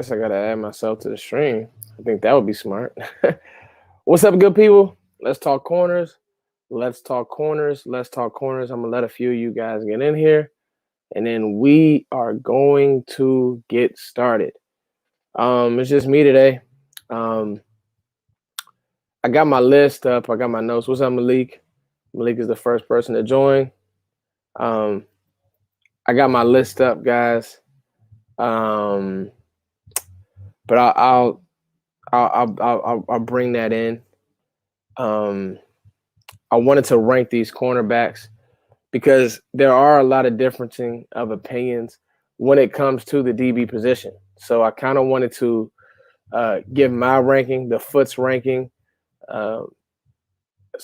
Guess I gotta add myself to the stream. I think that would be smart. What's up, good people? Let's talk corners. Let's talk corners. Let's talk corners. I'm gonna let a few of you guys get in here, and then we are going to get started. It's just me today. Um, I got my list up. I got my notes. What's up, Malik? Malik is the first person to join. Um, I got my list up, guys. But I'll bring that in. I wanted to rank these cornerbacks because there are a lot of differencing of opinions when it comes to the DB position. So I kind of wanted to give my ranking, the Foot's ranking. So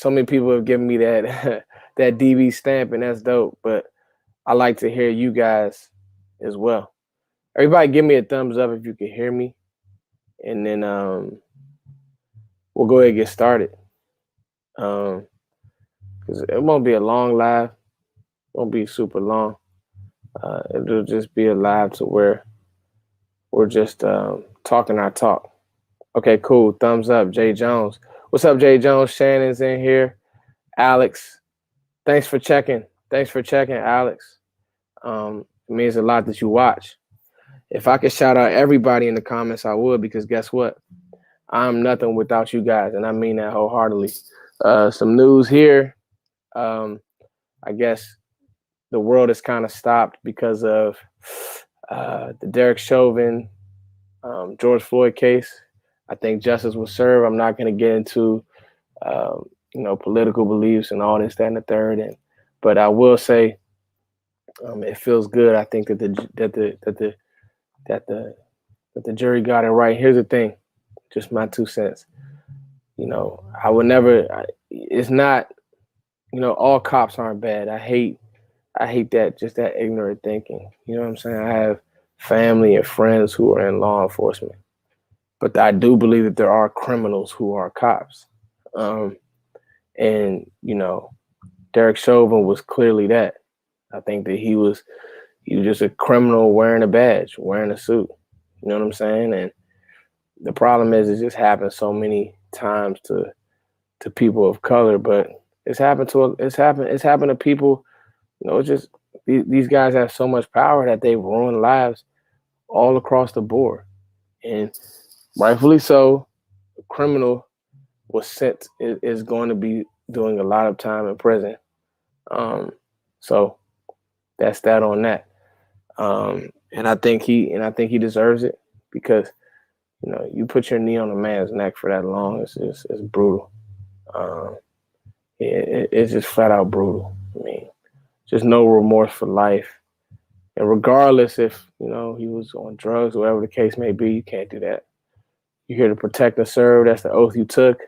many people have given me that that DB stamp, and that's dope. But I like to hear you guys as well. Everybody, give me a thumbs up if you can hear me, and then we'll go ahead and get started. Because it won't be a long live, won't be super long. It'll just be a live to where we're just talking our talk. Okay, cool. Thumbs up, Jay Jones. What's up, Jay Jones? Shannon's in here. Alex, thanks for checking. Thanks for checking, Alex. It means a lot that you watch. If I could shout out everybody in the comments, I would, because guess what? I'm nothing without you guys, and I mean that wholeheartedly. Some news here. I guess the world has kind of stopped because of the Derek Chauvin, George Floyd case. I think justice was served. I'm not going to get into, political beliefs and all this, that, and the third. But I will say, it feels good. I think that the jury got it right. Here's the thing, just my 2 cents. I would never. It's not. All cops aren't bad. I hate that, just that ignorant thinking. You know what I'm saying? I have family and friends who are in law enforcement, but I do believe that there are criminals who are cops. And Derek Chauvin was clearly that. I think that he was just a criminal wearing a badge, wearing a suit. You know what I'm saying? And the problem is, it just happens so many times to people of color, but it's happened to people. It's just these guys have so much power that they ruin lives all across the board, and rightfully so. A criminal is going to be doing a lot of time in prison. So that's that on that. And I think he deserves it, because you put your knee on a man's neck for that long. It's brutal. It's just flat out brutal. I mean, just no remorse for life. And regardless if, he was on drugs or whatever the case may be, you can't do that. You're here to protect and serve. That's the oath you took.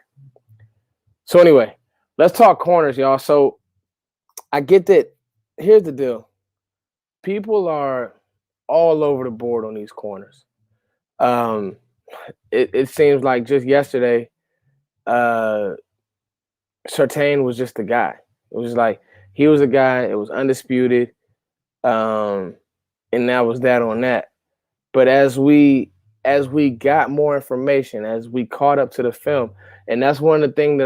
So anyway, let's talk corners, y'all. So I get that. Here's the deal. People are all over the board on these corners. It seems like just yesterday, Surtain was just the guy. It was like he was a guy. It was undisputed, and that was that on that. But as we got more information, as we caught up to the film, and that's one of the things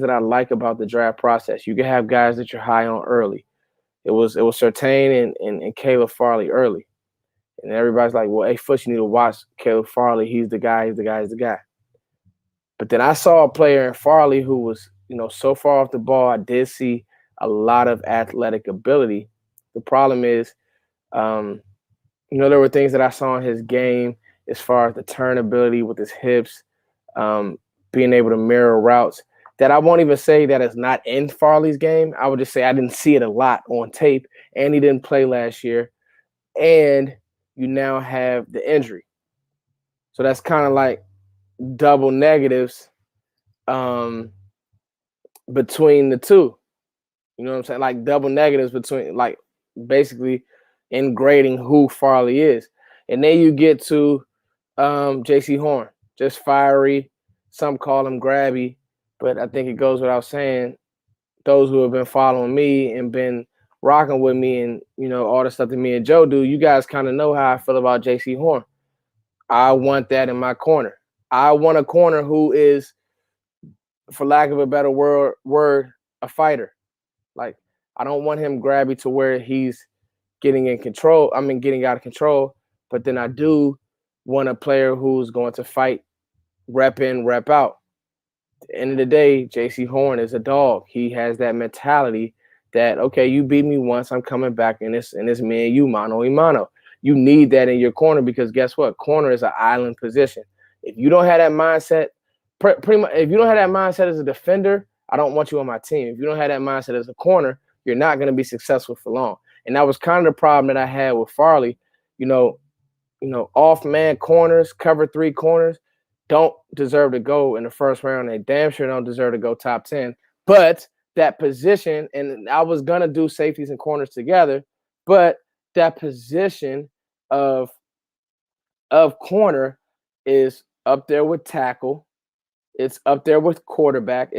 that I like about the draft process. You can have guys that you're high on early. It was Surtain and Caleb Farley early, and everybody's like, "Well, hey, Foot, you need to watch Caleb Farley. He's the guy. He's the guy. He's the guy." But then I saw a player in Farley who was, so far off the ball. I did see a lot of athletic ability. The problem is, there were things that I saw in his game as far as the turn ability with his hips, being able to mirror routes, that I won't even say that is not in Farley's game. I would just say I didn't see it a lot on tape, and he didn't play last year. And you now have the injury. So that's kind of like double negatives between the two. You know what I'm saying? Like double negatives between, like, basically in grading who Farley is. And then you get to Jaycee Horn, just fiery. Some call him grabby, but I think it goes without saying, those who have been following me and been rocking with me and, all the stuff that me and Joe do, you guys kind of know how I feel about Jaycee Horn. I want that in my corner. I want a corner who is, for lack of a better word, a fighter. Like, I don't want him grabby to where he's getting in control. I mean, getting out of control. But then I do want a player who's going to fight, rep in, rep out. At the end of the day, Jaycee Horn is a dog. He has that mentality that, okay, you beat me once, I'm coming back, and it's me and you, mano y mano. You need that in your corner because guess what? Corner is an island position. If you don't have that mindset, pretty much, if you don't have that mindset as a defender, I don't want you on my team. If you don't have that mindset as a corner, you're not going to be successful for long. And that was kind of the problem that I had with Farley. You know, off man corners, cover 3 corners don't deserve to go in the first round. They damn sure don't deserve to go top 10. But that position, and I was gonna do safeties and corners together, but that position of corner is up there with tackle. It's up there with quarterback.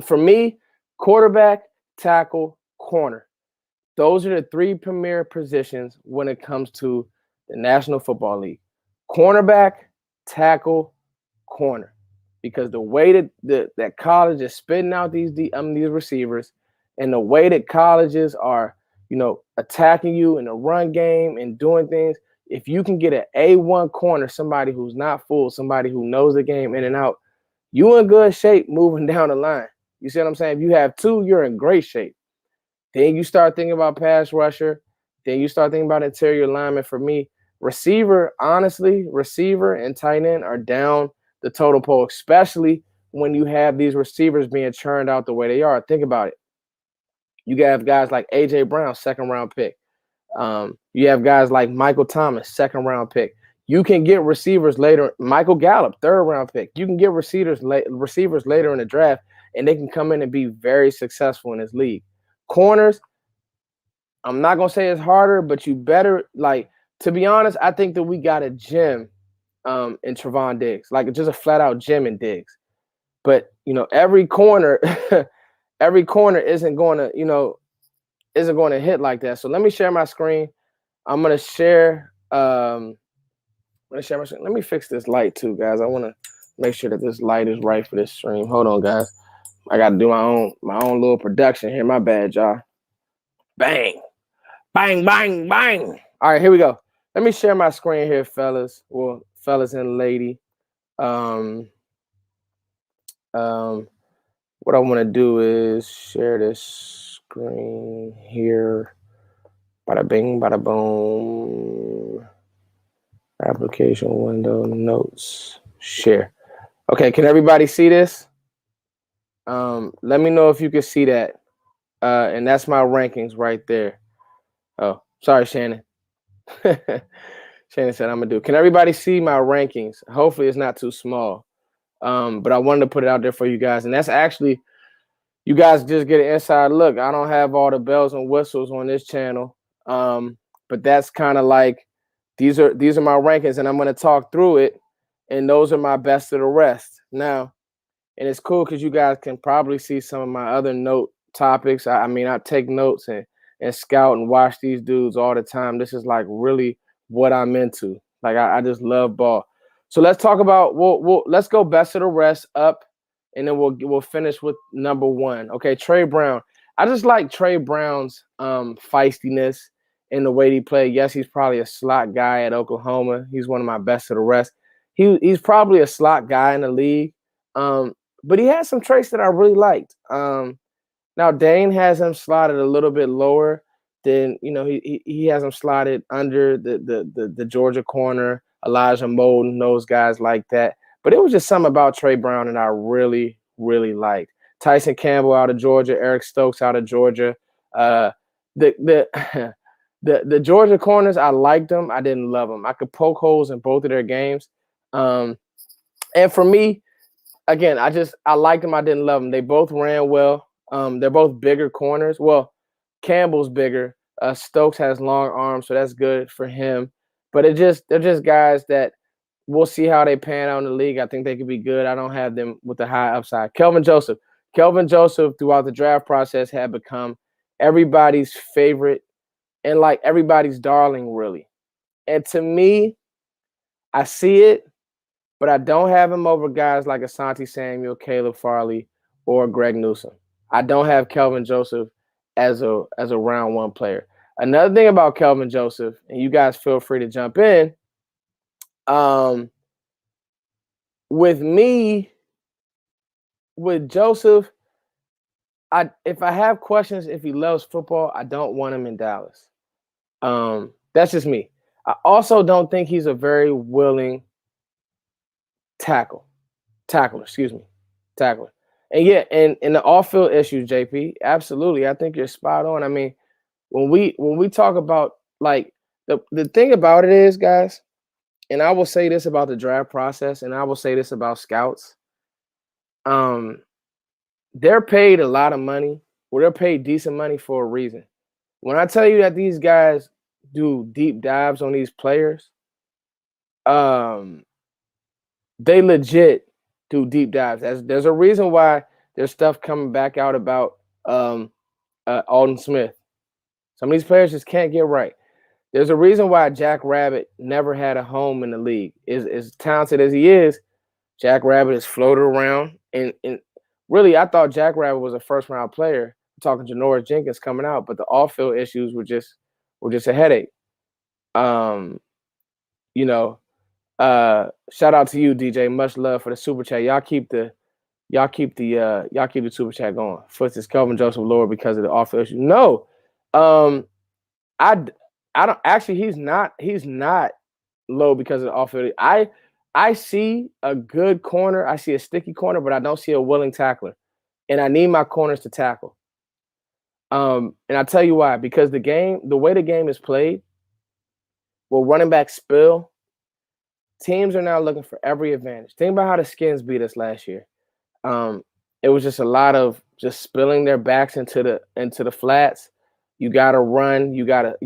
For me, quarterback, tackle, corner. Those are the 3 premier positions when it comes to the National Football League. Cornerback, tackle, corner. Because the way that college is spitting out these receivers, and the way that colleges are, attacking you in the run game and doing things, if you can get an A1 corner, somebody who's not fooled, somebody who knows the game in and out, you in good shape moving down the line. You see what I'm saying? If you have 2, you're in great shape. Then you start thinking about pass rusher. Then you start thinking about interior lineman. For me, receiver, honestly, receiver and tight end are down the total poll, especially when you have these receivers being churned out the way they are. Think about it. You have guys like A.J. Brown, 2nd-round pick. You have guys like Michael Thomas, 2nd-round pick. You can get receivers later. Michael Gallup, 3rd-round pick. You can get receivers later in the draft, and they can come in and be very successful in this league. Corners, I'm not going to say it's harder, but you better, to be honest, I think that we got a gem in Trevon Diggs, like just a flat-out gem in Diggs. But, every corner isn't going to hit like that. So let me share my screen. I'm going to share my screen. Let me fix this light too, guys. I want to make sure that this light is right for this stream. Hold on, guys. I got to do my own little production here. My bad, y'all. Bang. Bang, bang, bang. All right, here we go. Let me share my screen here, fellas. Well, fellas and lady. What I want to do is share this screen here. Bada bing, bada boom. Application window, notes, share. Okay, can everybody see this? Let me know if you can see that. And that's my rankings right there. Oh, sorry, Shannon. Shannon said I'm gonna do. Can everybody see my rankings? Hopefully it's not too small. But I wanted to put it out there for you guys. And that's actually, you guys just get an inside look. I don't have all the bells and whistles on this channel. But that's kind of like, these are my rankings, and I'm gonna talk through it. And those are my best of the rest. Now, and it's cool because you guys can probably see some of my other note topics. I mean, I take notes and scout and watch these dudes all the time. This is like really what I'm into. Like I just love ball. So let's talk about let's go best of the rest up, and then we'll finish with number 1. Okay, Tre Brown. I just like Tre Brown's feistiness in the way he played. Yes, he's probably a slot guy at Oklahoma. He's one of my best of the rest. He's probably a slot guy in the league. But he has some traits that I really liked. Now Dane has him slotted a little bit lower than, he has him slotted under the Georgia corner, Elijah Molden, those guys like that. But it was just something about Tre Brown that I really, really liked. Tyson Campbell out of Georgia, Eric Stokes out of Georgia. The Georgia corners, I liked them. I didn't love them. I could poke holes in both of their games. And for me, again, I liked them. I didn't love them. They both ran well. They're both bigger corners. Well, Campbell's bigger. Stokes has long arms, so that's good for him. But they're just guys that we'll see how they pan out in the league. I think they could be good. I don't have them with the high upside. Kelvin Joseph throughout the draft process had become everybody's favorite and like everybody's darling, really. And to me, I see it, but I don't have him over guys like Asante Samuel, Caleb Farley, or Greg Newsome. I don't have Kelvin Joseph as a round one player. Another thing about Kelvin Joseph, and you guys feel free to jump in. With me, with Joseph, if I have questions if he loves football, I don't want him in Dallas. That's just me. I also don't think he's a very willing tackler. And yeah, and the off-field issues, JP, absolutely. I think you're spot on. I mean, when we talk about like the thing about it is, guys, and I will say this about the draft process, and I will say this about scouts. They're paid a lot of money, or they're paid decent money for a reason. When I tell you that these guys do deep dives on these players, they legit do deep dives. There's a reason why there's stuff coming back out about Alden Smith. Some of these players just can't get right. There's a reason why Jack Rabbit never had a home in the league. As talented as he is, Jack Rabbit is floated around. And really, I thought Jack Rabbit was a first-round player. I'm talking to Janoris Jenkins coming out, but the off-field issues were just a headache. Shout out to you, DJ. Much love for the super chat. Y'all keep the super chat going. First is Kelvin Joseph lower because of the off-field issue. No, I don't actually. He's not low because of the off-field. I see a good corner. I see a sticky corner, but I don't see a willing tackler, and I need my corners to tackle. And I'll tell you why. Because the way the game is played, will running back spill. Teams are now looking for every advantage. Think about how the Skins beat us last year. It was just a lot of just spilling their backs into the flats. You gotta run, you gotta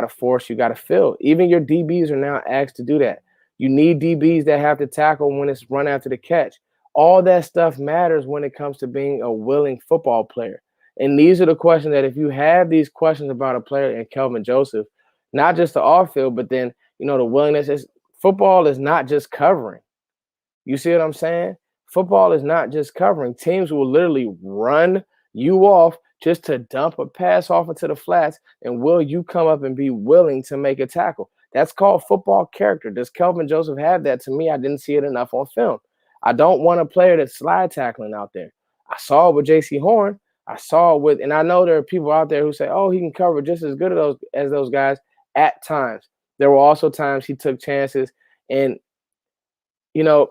force, you gotta fill. Even your DBs are now asked to do that. You need DBs that have to tackle when it's run after the catch. All that stuff matters when it comes to being a willing football player. And these are the questions that if you have these questions about a player in Kelvin Joseph, not just the off field, but then the willingness is. Football is not just covering. You see what I'm saying? Football is not just covering. Teams will literally run you off just to dump a pass off into the flats, and will you come up and be willing to make a tackle? That's called football character. Does Kelvin Joseph have that? To me, I didn't see it enough on film. I don't want a player that's slide tackling out there. I saw it with Jaycee Horn. And I know there are people out there who say, oh, he can cover just as good as those guys at times. There were also times he took chances, and I don't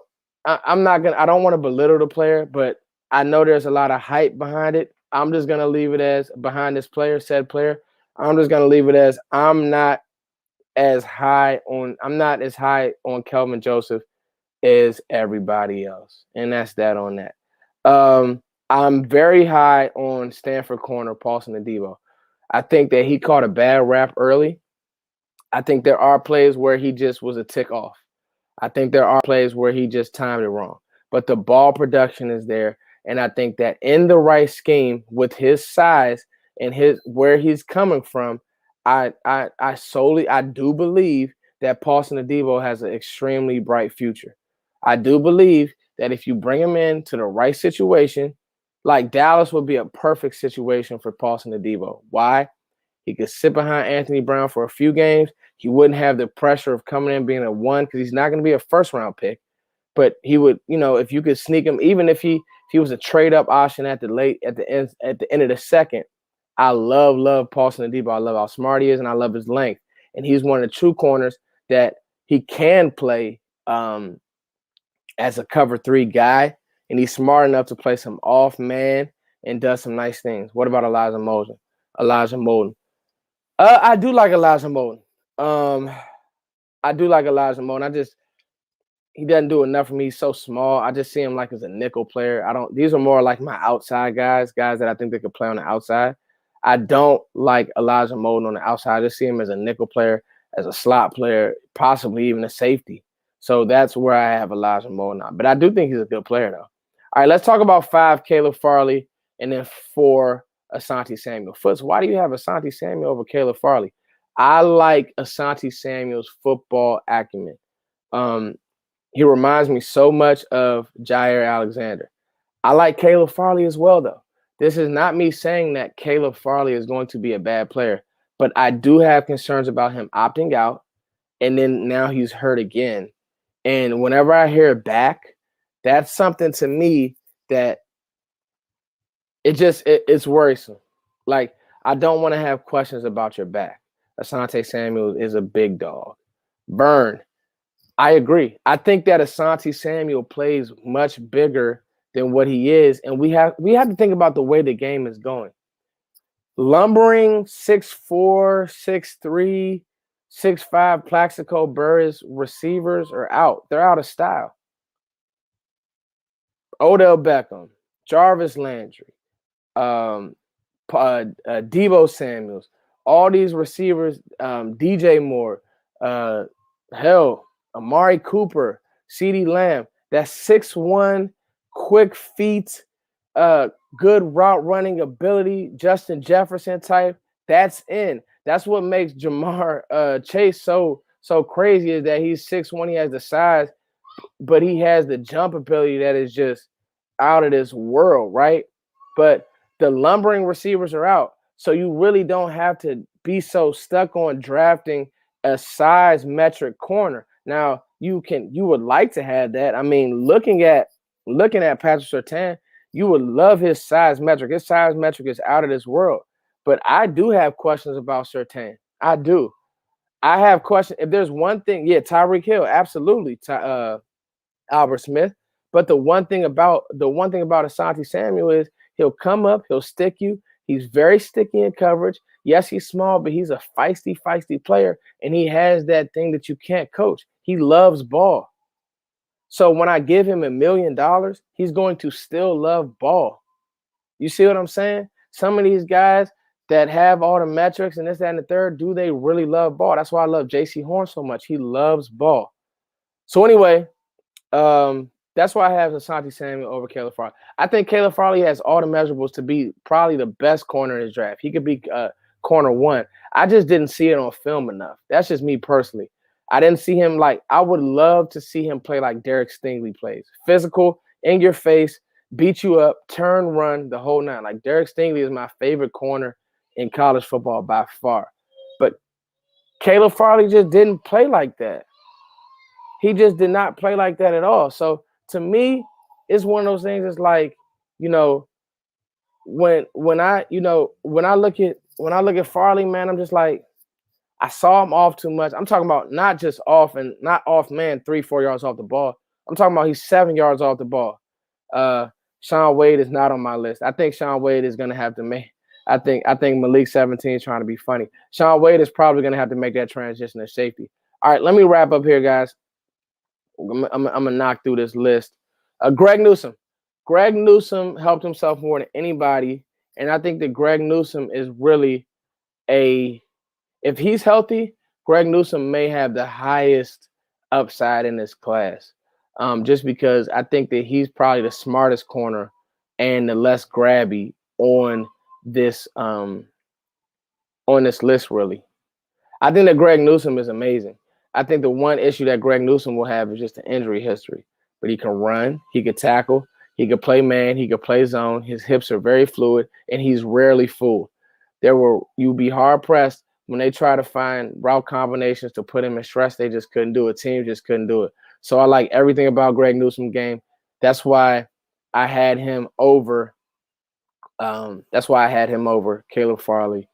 want to belittle the player, but I know there's a lot of hype behind it. I'm just gonna leave it as behind this player, said player. I'm just gonna leave it as I'm not as high on Kelvin Joseph as everybody else, and that's that on that. I'm very high on Stanford corner Paulson Adebo. I think that he caught a bad rap early. I think there are plays where he just was a tick off. I think there are plays where he just timed it wrong. But the ball production is there. And I think that in the right scheme with his size and where he's coming from, I do believe that Paulson Adebo has an extremely bright future. I do believe that if you bring him into the right situation, like Dallas would be a perfect situation for Paulson Adebo. Why? He could sit behind Anthony Brown for a few games. He wouldn't have the pressure of coming in being a one because he's not going to be a first-round pick. But he would, if you could sneak him, even if he was a trade-up option at the end of the second. I love Paulson Adebo. I love how smart he is, and I love his length. And he's one of the true corners that he can play as a cover 3 guy, and he's smart enough to play some off man and does some nice things. What about Elijah Molden? I do like Elijah Molden. He doesn't do enough for me. He's so small. I just see him like as a nickel player. These are more like my outside guys that I think they could play on the outside. I don't like Elijah Molden on the outside. I just see him as a nickel player, as a slot player, possibly even a safety. So that's where I have Elijah Molden on. But I do think he's a good player, though. All right, let's talk about 5, Caleb Farley, and then 4, Asante Samuel. Foots, why do you have Asante Samuel over Caleb Farley? I like Asante Samuel's football acumen. He reminds me so much of Jair Alexander. I like Caleb Farley as well, though. This is not me saying that Caleb Farley is going to be a bad player, but I do have concerns about him opting out, and then now he's hurt again. And whenever I hear back, that's something to me that it's worrisome. Like, I don't want to have questions about your back. Asante Samuel is a big dog. Burn. I agree. I think that Asante Samuel plays much bigger than what he is, and we have to think about the way the game is going. Lumbering 6'4", 6'3", 6'5" Plaxico Burress receivers are out. They're out of style. Odell Beckham, Jarvis Landry, Adebo Samuels, all these receivers, DJ Moore, Amari Cooper, CeeDee Lamb, that 6'1", quick feet, good route running ability, Justin Jefferson type, that's in. That's what makes Jamar Chase so crazy, is that he's 6'1", he has the size, but he has the jump ability that is just out of this world, right? But the lumbering receivers are out. So you really don't have to be so stuck on drafting a size metric corner. Now, you would like to have that. I mean, looking at Patrick Surtain, you would love his size metric. His size metric is out of this world. But I do have questions about Surtain. I do. I have questions. If there's one thing, Tyreek Hill, absolutely. Albert Smith. But the one thing about Asante Samuel is he'll come up, he'll stick you. He's very sticky in coverage. Yes, he's small, but he's a feisty player, and he has that thing that you can't coach. He loves ball. So when I give him $1 million, he's going to still love ball. You see what I'm saying? Some of these guys that have all the metrics and this, that, and the third, do they really love ball? That's why I love Jaycee Horn so much. He loves ball. So anyway, that's why I have Asante Samuel over Caleb Farley. I think Caleb Farley has all the measurables to be probably the best corner in his draft. He could be corner one. I just didn't see it on film enough. That's just me personally. I didn't see him like – I would love to see him play like Derek Stingley plays. Physical, in your face, beat you up, turn, run, the whole nine. Like Derek Stingley is my favorite corner in college football by far. But Caleb Farley just didn't play like that. He just did not play like that at all. So to me, it's one of those things. It's like, you know, when I look at Farley, man, I'm just like, I saw him off too much. I'm talking about not just off and not off, man, 3-4 yards off the ball. I'm talking about he's 7 yards off the ball. Shaun Wade is not on my list. I think Shaun Wade is going to have to make. I think Malik 17 is trying to be funny. Shaun Wade is probably going to have to make that transition to safety. All right, let me wrap up here, guys. I'm gonna knock through this list. Greg Newsome. Greg Newsome helped himself more than anybody, and I think that Greg Newsome is really if he's healthy, Greg Newsome may have the highest upside in this class. Just because I think that he's probably the smartest corner and the less grabby on this list, really. I think that Greg Newsome is amazing. I think the one issue that Greg Newsome will have is just the injury history. But he can run, he can tackle, he can play man, he can play zone. His hips are very fluid, and he's rarely fooled. You'd be hard-pressed when they try to find route combinations to put him in stress. They just couldn't do it. Teams just couldn't do it. So I like everything about Greg Newsome's game. That's why I had him over. Caleb Farley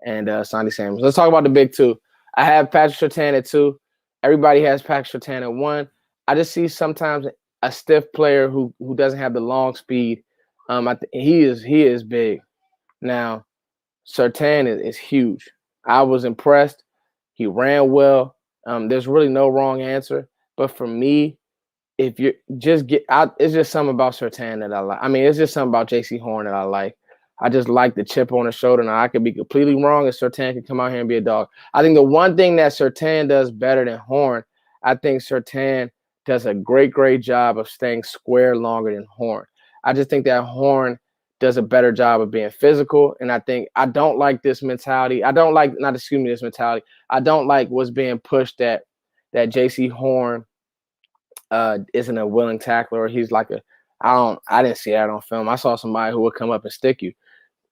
and Asante Samuel. Let's talk about the big two. I have Patrick Surtain at 2. Everybody has Patrick Surtain at 1. I just see sometimes a stiff player who doesn't have the long speed. He is big. Now, Surtain is huge. I was impressed. He ran well. There's really no wrong answer. But for me, if you just get out, it's just something about Surtain that I like. I mean, it's just something about Jaycee Horn that I like. I just like the chip on the shoulder. Now, I could be completely wrong, and Surtain can come out here and be a dog. I think the one thing that Surtain does better than Horn, I think Surtain does a great job of staying square longer than Horn. I just think that Horn does a better job of being physical, and I don't like this mentality. I don't like what's being pushed that Jaycee Horn isn't a willing tackler, or he's like I didn't see that on film. I saw somebody who would come up and stick you.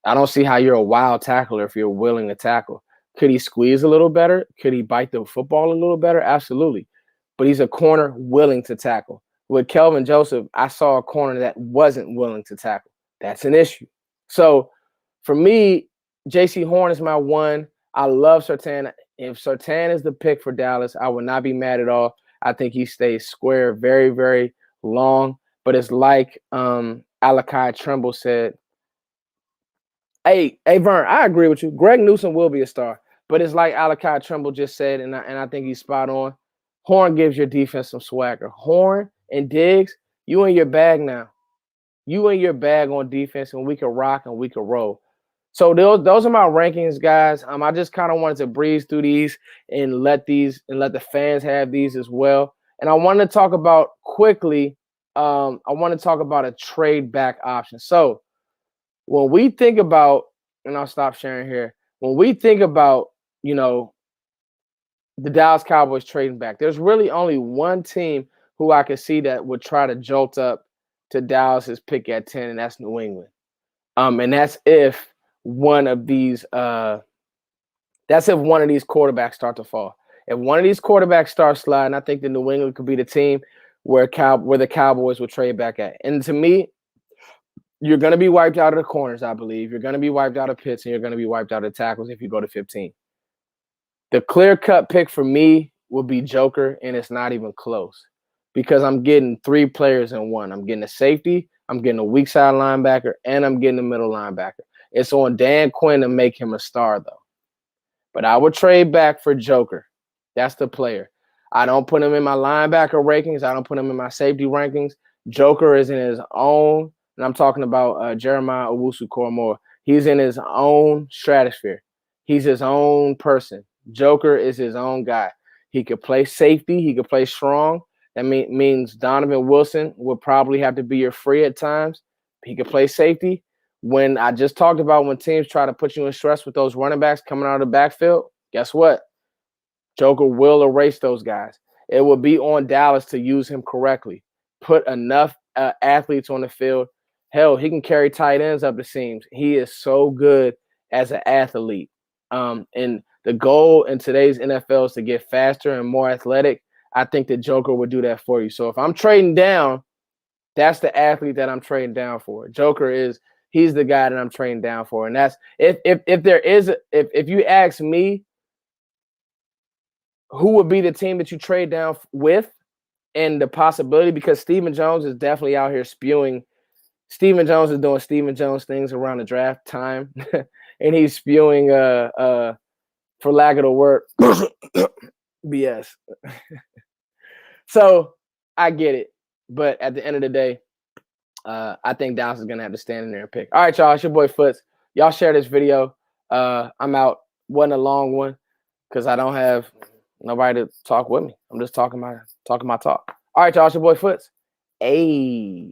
I don't see how you're a wild tackler if you're willing to tackle. Could he squeeze a little better? Could he bite the football a little better? Absolutely. But he's a corner willing to tackle. With Kelvin Joseph, I saw a corner that wasn't willing to tackle. That's an issue. So for me, Jaycee Horn is my one. I love Surtain. If Surtain is the pick for Dallas, I would not be mad at all. I think he stays square very, very long. But it's like Alakai Trimble said. Hey, Vern, I agree with you. Greg Newsome will be a star. But it's like Alakai Trimble just said, and I think he's spot on. Horn gives your defense some swagger. Horn and Diggs, you in your bag now. You in your bag on defense, and we can rock and we can roll. So those are my rankings, guys. I just kind of wanted to breeze through these and let the fans have these as well. And I want to talk about quickly. I want to talk about a trade back option. So when we think about, and I'll stop sharing here. When we think about, the Dallas Cowboys trading back, there's really only one team who I could see that would try to jolt up to Dallas's pick at 10, and that's New England. And that's if one of these quarterbacks start to fall. If one of these quarterbacks starts sliding, I think the New England could be the team where the Cowboys will trade back at. And to me, you're going to be wiped out of the corners, I believe. You're going to be wiped out of pits, and you're going to be wiped out of tackles if you go to 15. The clear-cut pick for me would be Joker, and it's not even close because I'm getting 3 players in one. I'm getting a safety, I'm getting a weak side linebacker, and I'm getting a middle linebacker. It's on Dan Quinn to make him a star, though. But I would trade back for Joker. That's the player. I don't put him in my linebacker rankings. I don't put him in my safety rankings. Joker is in his own, and I'm talking about Jeremiah Owusu-Koramoah. He's in his own stratosphere. He's his own person. Joker is his own guy. He could play safety. He could play strong. That means Donovan Wilson will probably have to be your free at times. He could play safety. When I just talked about when teams try to put you in stress with those running backs coming out of the backfield, guess what? Joker will erase those guys. It will be on Dallas to use him correctly. Put enough athletes on the field. Hell, he can carry tight ends up the seams. He is so good as an athlete. And the goal in today's NFL is to get faster and more athletic. I think the Joker would do that for you. So if I'm trading down, that's the athlete that I'm trading down for. Joker he's the guy that I'm trading down for. And that's if you ask me who would be the team that you trade down with and the possibility, because Stephen Jones is definitely out here spewing. Stephen Jones is doing Stephen Jones things around the draft time. And he's spewing for lack of the word, BS. So I get it. But at the end of the day, I think Dallas is going to have to stand in there and pick. All right, y'all. It's your boy Foots. Y'all share this video. I'm out. Wasn't a long one because I don't have nobody to talk with me. I'm just talking my talk. All right, y'all. It's your boy Foots. Hey.